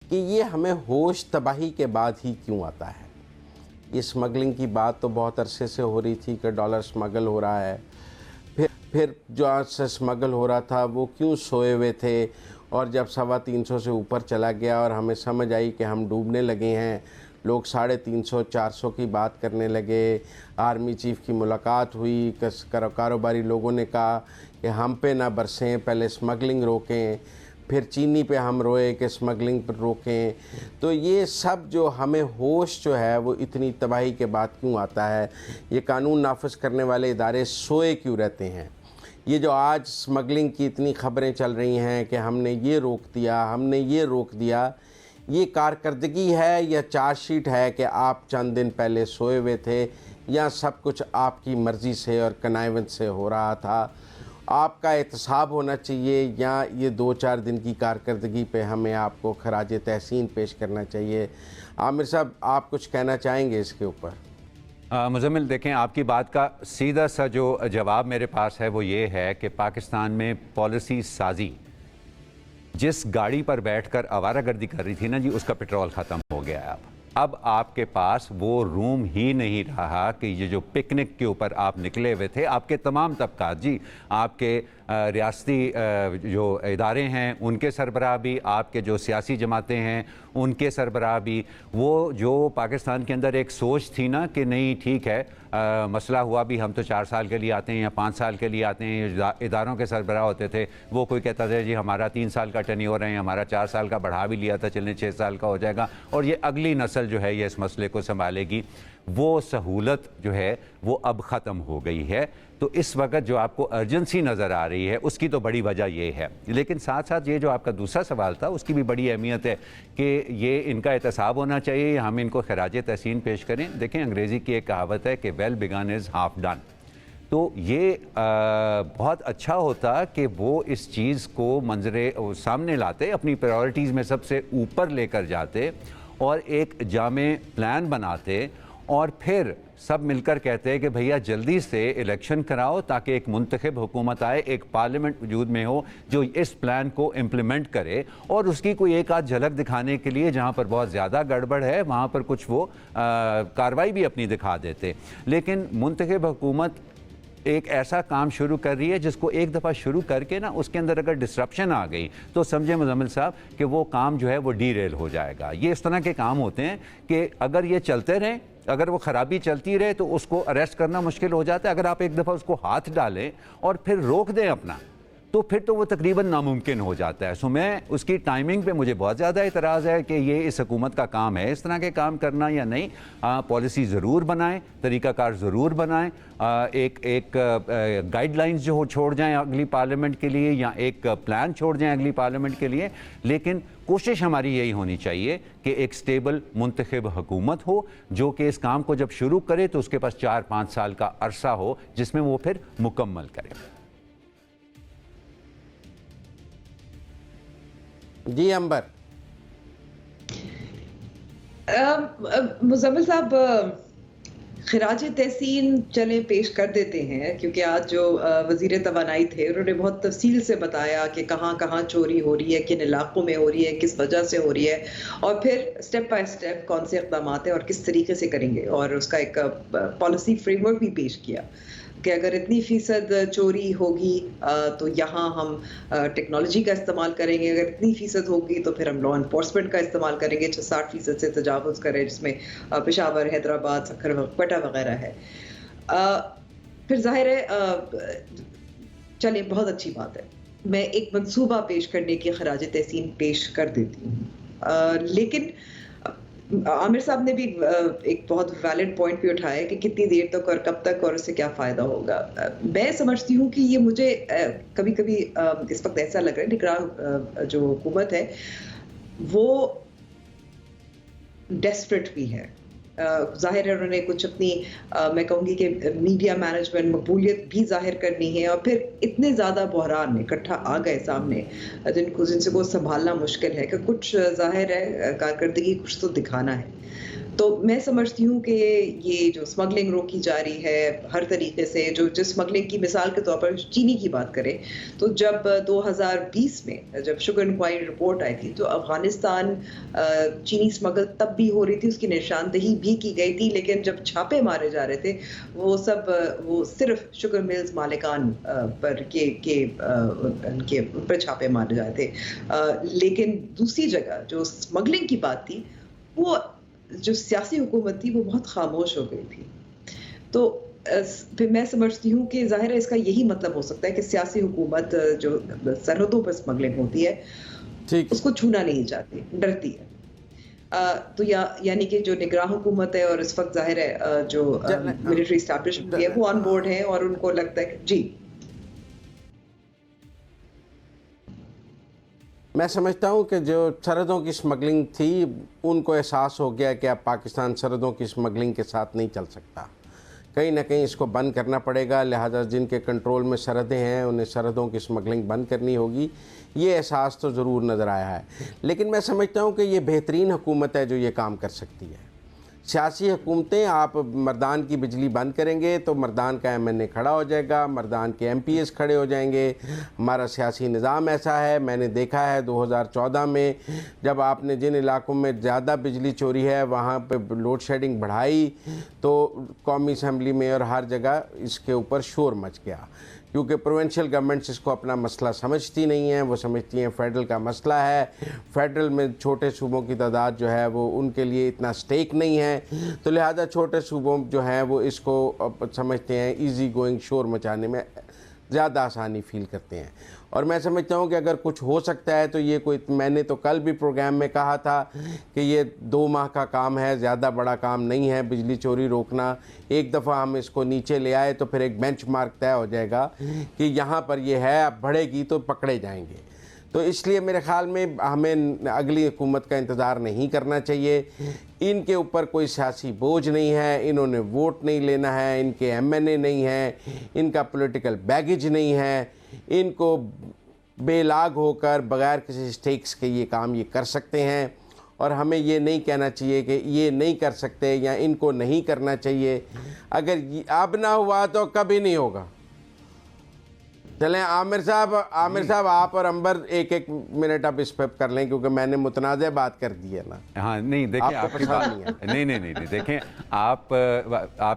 کہ یہ ہمیں ہوش تباہی کے بعد ہی کیوں آتا ہے. یہ اسمگلنگ کی بات تو بہت عرصے سے ہو رہی تھی کہ ڈالر اسمگل ہو رہا ہے. پھر جو آج سے اسمگل ہو رہا تھا وہ کیوں سوئے ہوئے تھے، اور جب 350 سے اوپر چلا گیا اور ہمیں سمجھ آئی کہ ہم ڈوبنے لگے ہیں، لوگ 350 400 کی بات کرنے لگے. آرمی چیف کی ملاقات ہوئی، کاروباری لوگوں نے کہا کہ ہم پہ نہ برسیں، پہلے اسمگلنگ روکیں. پھر چینی پہ ہم روئے کہ اسمگلنگ پر روکیں. تو یہ سب جو ہمیں ہوش جو ہے وہ اتنی تباہی کے بعد کیوں آتا ہے؟ یہ قانون نافذ کرنے والے ادارے سوئے کیوں رہتے ہیں؟ یہ جو آج اسمگلنگ کی اتنی خبریں چل رہی ہیں کہ ہم نے یہ روک دیا، ہم نے یہ روک دیا، یہ کارکردگی ہے یا چارج شیٹ ہے کہ آپ چند دن پہلے سوئے ہوئے تھے، یا سب کچھ آپ کی مرضی سے اور کنائیونس سے ہو رہا تھا؟ آپ کا احتساب ہونا چاہیے، یا یہ 2-4 دن کی کارکردگی پہ ہمیں آپ کو خراج تحسین پیش کرنا چاہیے؟ عامر صاحب، آپ کچھ کہنا چاہیں گے اس کے اوپر؟ مزمل، دیکھیں، آپ کی بات کا سیدھا سا جو جواب میرے پاس ہے وہ یہ ہے کہ پاکستان میں پالیسی سازی جس گاڑی پر بیٹھ کر آوارہ گردی کر رہی تھی نا جی، اس کا پٹرول ختم ہو گیا ہے. اب آپ کے پاس وہ روم ہی نہیں رہا کہ یہ جو پکنک کے اوپر آپ نکلے ہوئے تھے، آپ کے تمام طبقات، جی آپ کے ریاستی جو ادارے ہیں ان کے سربراہ بھی، آپ کے جو سیاسی جماعتیں ہیں ان کے سربراہ بھی، وہ جو پاکستان کے اندر ایک سوچ تھی نا کہ نہیں ٹھیک ہے، مسئلہ ہوا بھی ہم تو 4 سال کے لیے آتے ہیں یا 5 سال کے لیے آتے ہیں. اداروں کے سربراہ ہوتے تھے، وہ کوئی کہتا تھا جی ہمارا 3 سال کا ٹینیور ہے، ہمارا 4 سال کا بڑھا بھی لیا تھا، چلیں 6 سال کا ہو جائے گا اور یہ اگلی نسل جو ہے یہ اس مسئلے کو سنبھالے گی. وہ سہولت جو ہے وہ اب ختم ہو گئی ہے. تو اس وقت جو آپ کو ارجنسی نظر آ رہی ہے اس کی تو بڑی وجہ یہ ہے. لیکن ساتھ ساتھ یہ جو آپ کا دوسرا سوال تھا اس کی بھی بڑی اہمیت ہے کہ یہ ان کا احتساب ہونا چاہیے، ہم ان کو خراج تحسین پیش کریں. دیکھیں، انگریزی کی ایک کہاوت ہے کہ well begun is half done. تو یہ بہت اچھا ہوتا کہ وہ اس چیز کو منظر سامنے لاتے، اپنی پرائورٹیز میں سب سے اوپر لے کر جاتے اور ایک جامع پلان بناتے، اور پھر سب مل کر کہتے ہیں کہ بھیا جلدی سے الیکشن کراؤ تاکہ ایک منتخب حکومت آئے، ایک پارلیمنٹ وجود میں ہو جو اس پلان کو امپلیمنٹ کرے، اور اس کی کوئی ایک آدھ جھلک دکھانے کے لیے جہاں پر بہت زیادہ گڑبڑ ہے وہاں پر کچھ وہ کارروائی بھی اپنی دکھا دیتے. لیکن منتخب حکومت ایک ایسا کام شروع کر رہی ہے جس کو ایک دفعہ شروع کر کے نا اس کے اندر اگر ڈسرپشن آ گئی تو سمجھے مزمل صاحب کہ وہ کام جو ہے وہ ڈی ریل ہو جائے گا. یہ اس طرح کے کام ہوتے ہیں کہ اگر یہ چلتے رہیں، اگر وہ خرابی چلتی رہے تو اس کو اریسٹ کرنا مشکل ہو جاتا ہے. اگر آپ ایک دفعہ اس کو ہاتھ ڈالیں اور پھر روک دیں اپنا تو پھر تو وہ تقریباً ناممکن ہو جاتا ہے. سو میں اس کی ٹائمنگ پہ مجھے بہت زیادہ اعتراض ہے کہ یہ اس حکومت کا کام ہے اس طرح کے کام کرنا یا نہیں. پالیسی ضرور بنائیں، طریقہ کار ضرور بنائیں، ایک گائیڈ لائنز جو چھوڑ جائیں اگلی پارلیمنٹ کے لیے، یا ایک پلان چھوڑ جائیں اگلی پارلیمنٹ کے لیے. لیکن کوشش ہماری یہی ہونی چاہیے کہ ایک سٹیبل منتخب حکومت ہو جو کہ اس کام کو جب شروع کرے تو اس کے پاس 4-5 سال کا عرصہ ہو جس میں وہ پھر مکمل کرے. جی امبر. مزمل صاحب، خراج تحسین چلیں پیش کر دیتے ہیں، کیونکہ آج جو وزیر توانائی تھے انہوں نے بہت تفصیل سے بتایا کہ کہاں کہاں چوری ہو رہی ہے، کن علاقوں میں ہو رہی ہے، کس وجہ سے ہو رہی ہے، اور پھر سٹیپ بائی سٹیپ کون سے اقدامات ہیں اور کس طریقے سے کریں گے، اور اس کا ایک پالیسی فریم ورک بھی پیش کیا کہ اگر اتنی فیصد چوری ہوگی تو یہاں ہم ٹیکنالوجی کا استعمال کریں گے، اگر اتنی فیصد ہوگی تو پھر ہم لا انفورسمنٹ کا استعمال کریں گے جو 60% سے تجاوز کرے، جس میں پشاور، حیدرآباد، سکھر، کوئٹہ وغیرہ ہے. پھر ظاہر ہے چلیں بہت اچھی بات ہے، میں ایک منصوبہ پیش کرنے کی خراج تحسین پیش کر دیتی ہوں. لیکن عامر صاحب نے بھی ایک بہت ویلڈ پوائنٹ بھی اٹھایا کہ کتنی دیر تک اور کب تک اور اس سے کیا فائدہ ہوگا. میں سمجھتی ہوں کہ یہ مجھے کبھی کبھی اس وقت ایسا لگ رہا ہے نگراں جو حکومت ہے وہ ڈیسپریٹ بھی ہے. ظاہر ہے انہوں نے کچھ اپنی میں کہوں گی کہ میڈیا مینجمنٹ مقبولیت بھی ظاہر کرنی ہے، اور پھر اتنے زیادہ بحران اکٹھا آ گئے سامنے جن سے کو سنبھالنا مشکل ہے کہ کچھ ظاہر ہے کارکردگی کچھ تو دکھانا ہے. تو میں سمجھتی ہوں کہ یہ جو اسمگلنگ روکی جا رہی ہے ہر طریقے سے، جو جس اسمگلنگ کی مثال کے طور پر چینی کی بات کریں تو جب 2020 میں جب شوگر انکوائری رپورٹ آئی تھی تو افغانستان چینی اسمگل تب بھی ہو رہی تھی، اس کی نشاندہی بھی کی گئی تھی، لیکن جب چھاپے مارے جا رہے تھے وہ صرف شوگر ملز مالکان پر ان پر چھاپے مارے جائے تھے، لیکن دوسری جگہ جو اسمگلنگ کی بات تھی وہ جو سیاسی حکومت تھی وہ بہت خاموش ہو گئی تھی. تو پھر میں سمجھتی ہوں کہ ظاہر ہے اس کا یہی مطلب ہو سکتا ہے کہ سیاسی حکومت جو سرحدوں پر اسمگلنگ ہوتی ہے اس کو چھونا نہیں چاہتی، ڈرتی ہے. تو یعنی کہ جو نگراں حکومت ہے اور اس وقت ظاہر ہے جو ملٹری اسٹیبلشمنٹ ہے وہ آن بورڈ ہے اور ان کو لگتا ہے کہ جی. میں سمجھتا ہوں کہ جو سرحدوں کی اسمگلنگ تھی ان کو احساس ہو گیا کہ اب پاکستان سرحدوں کی اسمگلنگ کے ساتھ نہیں چل سکتا، کہیں نہ کہیں اس کو بند کرنا پڑے گا، لہذا جن کے کنٹرول میں سرحدیں ہیں انہیں سرحدوں کی اسمگلنگ بند کرنی ہوگی. یہ احساس تو ضرور نظر آیا ہے، لیکن میں سمجھتا ہوں کہ یہ بہترین حکومت ہے جو یہ کام کر سکتی ہے. سیاسی حکومتیں، آپ مردان کی بجلی بند کریں گے تو مردان کا ایم این اے کھڑا ہو جائے گا، مردان کے ایم پی ایس کھڑے ہو جائیں گے. ہمارا سیاسی نظام ایسا ہے، میں نے دیکھا ہے 2014 میں جب آپ نے جن علاقوں میں زیادہ بجلی چوری ہے وہاں پہ لوڈ شیڈنگ بڑھائی تو قومی اسمبلی میں اور ہر جگہ اس کے اوپر شور مچ گیا، کیونکہ پروونشل گورنمنٹس اس کو اپنا مسئلہ سمجھتی نہیں ہیں، وہ سمجھتی ہیں فیڈرل کا مسئلہ ہے، فیڈرل میں چھوٹے صوبوں کی تعداد جو ہے وہ ان کے لیے اتنا سٹیک نہیں ہے، تو لہذا چھوٹے صوبوں جو ہیں وہ اس کو سمجھتے ہیں ایزی گوئنگ، شور مچانے میں زیادہ آسانی فیل کرتے ہیں. اور میں سمجھتا ہوں کہ اگر کچھ ہو سکتا ہے تو یہ کوئی، میں نے تو کل بھی پروگرام میں کہا تھا کہ یہ 2 ماہ کا کام ہے، زیادہ بڑا کام نہیں ہے بجلی چوری روکنا. ایک دفعہ ہم اس کو نیچے لے آئے تو پھر ایک بینچ مارک طے ہو جائے گا کہ یہاں پر یہ ہے، اب بڑھے گی تو پکڑے جائیں گے. تو اس لیے میرے خیال میں ہمیں اگلی حکومت کا انتظار نہیں کرنا چاہیے. ان کے اوپر کوئی سیاسی بوجھ نہیں ہے، انہوں نے ووٹ نہیں لینا ہے، ان کے ایم این اے نہیں ہیں، ان کا پولیٹیکل بیگیج نہیں ہے، ان کو بے لاگ ہو کر بغیر کسی سٹیکس کے یہ کام یہ کر سکتے ہیں. اور ہمیں یہ نہیں کہنا چاہیے کہ یہ نہیں کر سکتے یا ان کو نہیں کرنا چاہیے. اگر اب نہ ہوا تو کبھی نہیں ہوگا. چلیں عامر صاحب آپ اور امبر ایک منٹ اب اس پہ کر لیں کیونکہ میں نے متنازع بات کر دی ہے نا. ہاں نہیں دیکھیں آپ کی بات نہیں دیکھیں آپ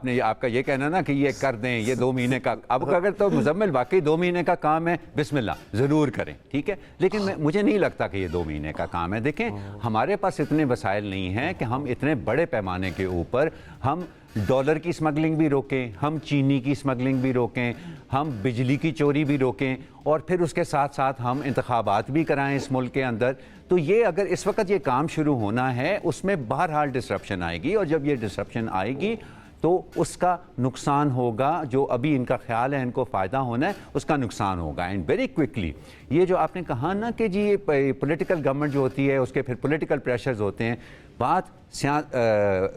نے آپ کا یہ کہنا نا کہ یہ کر دیں یہ 2 مہینے کا، اب اگر تو مزمل واقعی 2 مہینے کا کام ہے بسم اللہ ضرور کریں، ٹھیک ہے، لیکن مجھے نہیں لگتا کہ یہ 2 مہینے کا کام ہے. دیکھیں ہمارے پاس اتنے وسائل نہیں ہیں کہ ہم اتنے بڑے پیمانے کے اوپر ہم ڈالر کی اسمگلنگ بھی روکیں، ہم چینی کی اسمگلنگ بھی روکیں، ہم بجلی کی چوری بھی روکیں اور پھر اس کے ساتھ ساتھ ہم انتخابات بھی کرائیں اس ملک کے اندر. تو یہ اگر اس وقت یہ کام شروع ہونا ہے اس میں بہرحال ڈسرپشن آئے گی، اور جب یہ ڈسرپشن آئے گی تو اس کا نقصان ہوگا. جو ابھی ان کا خیال ہے ان کو فائدہ ہونا ہے اس کا نقصان ہوگا. اینڈ ویری کوئکلی یہ جو آپ نے کہا نا کہ جی یہ پولیٹیکل گورنمنٹ جو ہوتی ہے اس کے پھر پولیٹیکل پریشرز ہوتے ہیں، بات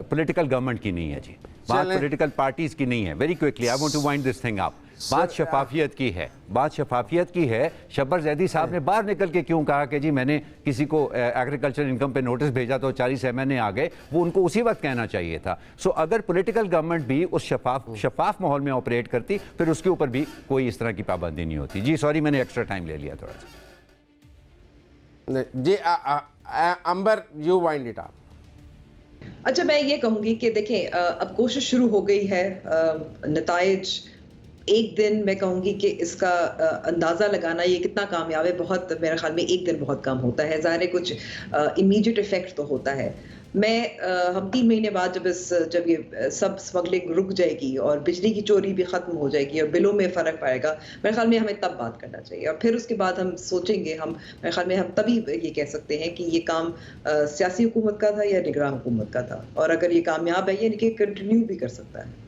پولیٹیکل گورنمنٹ کی نہیں ہے جی، بات پولیٹیکل پارٹیز کی نہیں ہے. Very quickly I want to wind this thing up. بات شفافیت کی ہے، بات شفافیت کی ہے. شبر زیدی صاحب نے باہر نکل کے کیوں کہا کہ جی میں نے کسی کو ایگریکلچر انکم پہ نوٹس بھیجا تو 40 ایم این اے آ گئے؟ وہ ان کو اسی وقت کہنا چاہیے تھا. سو اگر پولیٹیکل گورنمنٹ بھی اس شفاف ماحول میں آپریٹ کرتی پھر اس کے اوپر بھی کوئی اس طرح کی پابندی نہیں ہوتی. جی سوری میں نے ایکسٹرا ٹائم لے لیا تھوڑا سا. جی امبر یو وائنڈ اٹ اپ. اچھا میں یہ کہوں گی کہ دیکھیں اب کوشش شروع ہو گئی ہے، نتائج ایک دن میں کہوں گی کہ اس کا اندازہ لگانا یہ کتنا کامیاب ہے، بہت میرے خیال میں ایک دن بہت کم ہوتا ہے. ظاہر ہے کچھ امیڈیٹ ایفیکٹ تو ہوتا ہے. ہم 3 مہینے بعد جب یہ سب اسمگلنگ رک جائے گی اور بجلی کی چوری بھی ختم ہو جائے گی اور بلوں میں فرق پائے گا، میرے خیال میں ہمیں تب بات کرنا چاہیے. اور پھر اس کے بعد ہم سوچیں گے، میرے خیال میں ہم تبھی یہ کہہ سکتے ہیں کہ یہ کام سیاسی حکومت کا تھا یا نگراں حکومت کا تھا، اور اگر یہ کامیاب ہے یعنی کہ کنٹینیو بھی کر سکتا ہے.